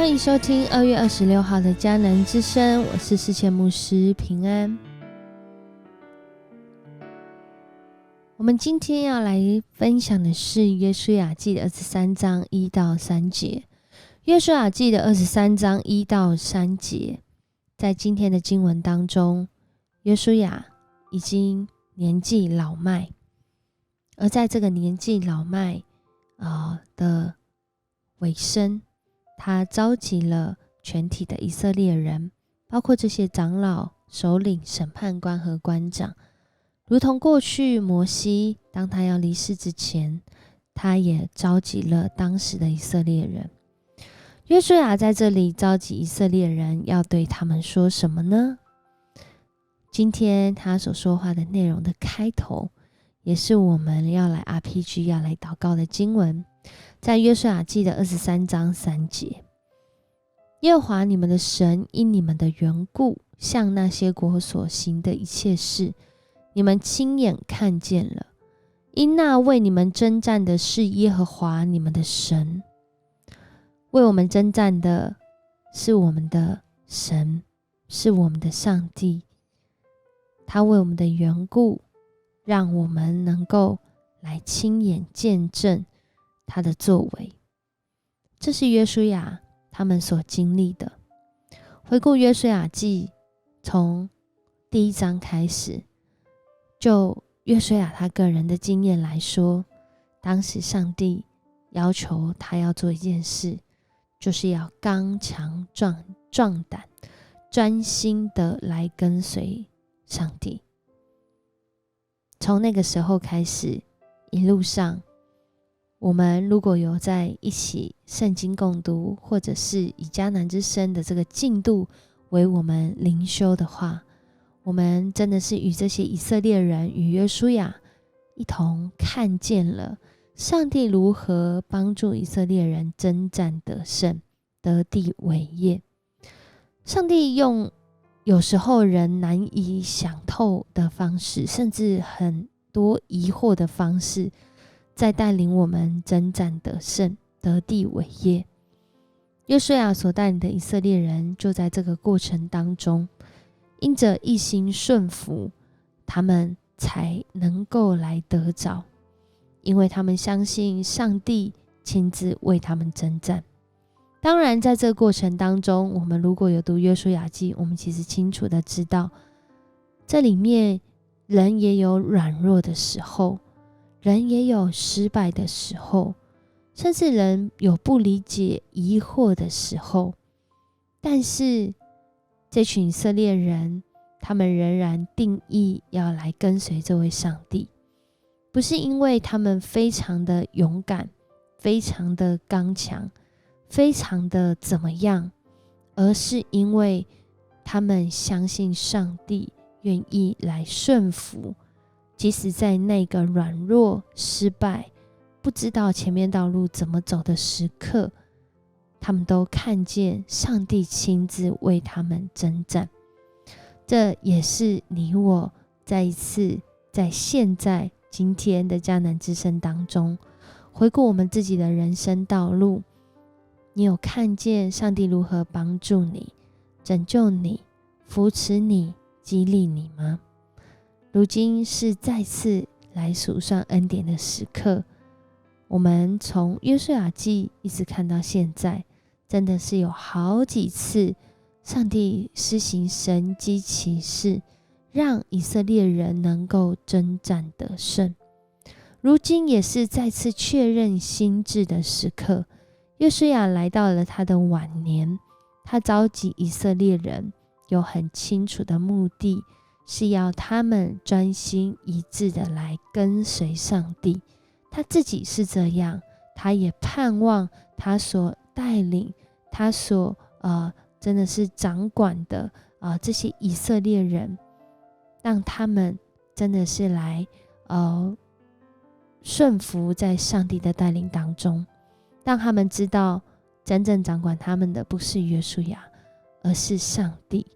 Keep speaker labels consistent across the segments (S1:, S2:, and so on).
S1: 欢迎收听2月26号的迦南之声，我是世界牧师平安。我们今天要来分享的是约书亚记的23章1到3节。约书亚记的23章1到3节，在今天的经文当中，约书亚已经年纪老迈，而在这个年纪老迈的尾声，他召集了全体的以色列人，包括这些长老、首领、审判官和官长，如同过去摩西当他要离世之前，他也召集了当时的以色列人。约书亚在这里召集以色列人，要对他们说什么呢？今天他所说话的内容的开头，也是我们要来 RPG 要来祷告的经文，在约书亚记的23章3节。耶和华你们的神因你们的缘故，向那些国所行的一切事，你们亲眼看见了，因那为你们征战的是耶和华你们的神。为我们征战的是我们的神，是我们的上帝。他为我们的缘故，让我们能够来亲眼见证他的作为。这是约书亚他们所经历的。回顾约书亚记，从第1章开始，就约书亚他个人的经验来说，当时上帝要求他要做一件事，就是要刚强壮胆，专心的来跟随上帝。从那个时候开始，一路上我们如果有在一起圣经共读，或者是以迦南之声的这个进度为我们灵修的话，我们真的是与这些以色列人，与约书亚一同看见了上帝如何帮助以色列人征战得胜，得地为业。上帝用有时候人难以想透的方式，甚至很多疑惑的方式，在带领我们征战得胜，得地为业。约书亚所带领的以色列人，就在这个过程当中，因着一心顺服，他们才能够来得着，因为他们相信上帝亲自为他们征战。当然在这个过程当中，我们如果有读约书亚记，我们其实清楚的知道，这里面人也有软弱的时候，人也有失败的时候，甚至人有不理解疑惑的时候，但是这群以色列人，他们仍然定义要来跟随这位上帝，不是因为他们非常的勇敢，非常的刚强，非常的怎么样，而是因为他们相信上帝愿意来顺服，即使在那个软弱、失败、不知道前面道路怎么走的时刻，他们都看见上帝亲自为他们征战。这也是你我再一次在现在今天的迦南之声当中，回顾我们自己的人生道路，你有看见上帝如何帮助你、拯救你、扶持你、激励你吗？如今是再次来数算恩典的时刻，我们从约书亚记一直看到现在，真的是有好几次上帝施行神迹奇事，让以色列人能够征战得胜。如今也是再次确认心志的时刻，约书亚来到了他的晚年，他召集以色列人，有很清楚的目的，是要他们专心一致的来跟随上帝。他自己是这样，他也盼望他所带领，他所真的是掌管的这些以色列人，让他们真的是来顺服在上帝的带领当中，让他们知道真正掌管他们的不是约书亚，而是上帝。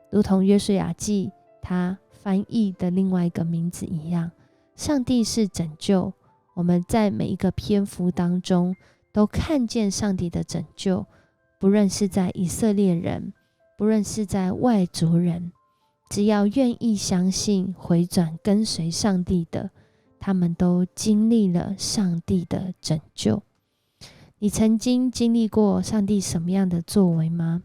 S1: 如同约书亚记他翻译的另外一个名字一样，上帝是拯救。我们在每一个篇幅当中都看见上帝的拯救，不论是在以色列人，不论是在外族人，只要愿意相信、回转跟随上帝的，他们都经历了上帝的拯救。你曾经经历过上帝什么样的作为吗？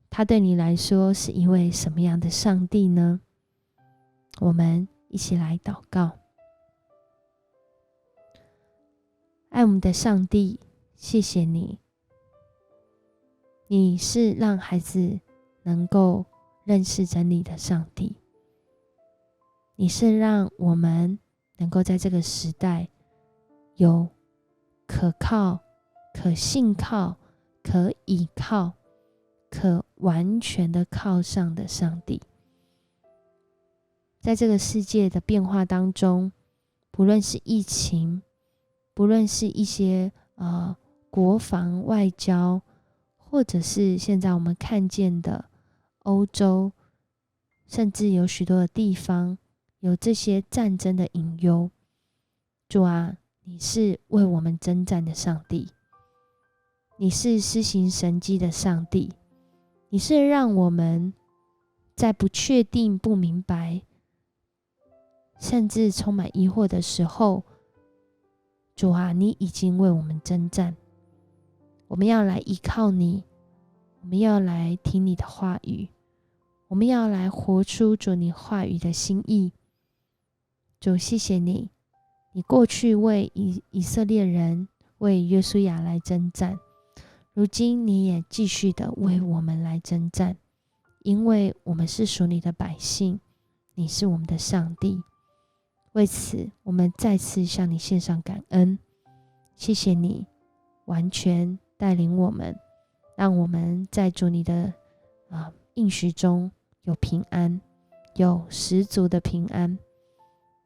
S1: 他对你来说是一位什么样的上帝呢？我们一起来祷告。爱我们的上帝，谢谢你，你是让孩子能够认识真理的上帝，你是让我们能够在这个时代有可靠、可信靠、可倚靠、可完全的靠上的上帝。在这个世界的变化当中，不论是疫情，不论是一些国防外交，或者是现在我们看见的欧洲，甚至有许多的地方有这些战争的隐忧。主啊，你是为我们征战的上帝，你是施行神迹的上帝，你是让我们在不确定、不明白，甚至充满疑惑的时候，主啊，你已经为我们征战。我们要来依靠你，我们要来听你的话语，我们要来活出主你话语的心意。主，谢谢你，你过去为以色列人，为约书亚来征战，如今你也继续的为我们来征战，因为我们是属你的百姓，你是我们的上帝。为此，我们再次向你献上感恩，谢谢你完全带领我们，让我们在主你的应许中有平安，有十足的平安。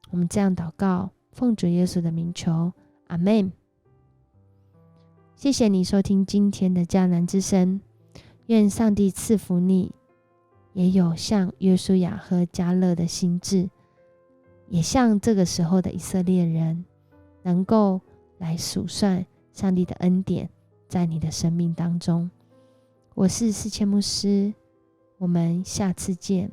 S1: 我们这样祷告，奉主耶稣的名求，阿们。谢谢你收听今天的迦南之声，愿上帝赐福你，也有像约书亚和迦勒的心志，也像这个时候的以色列人，能够来数算上帝的恩典在你的生命当中。我是思谦牧师，我们下次见。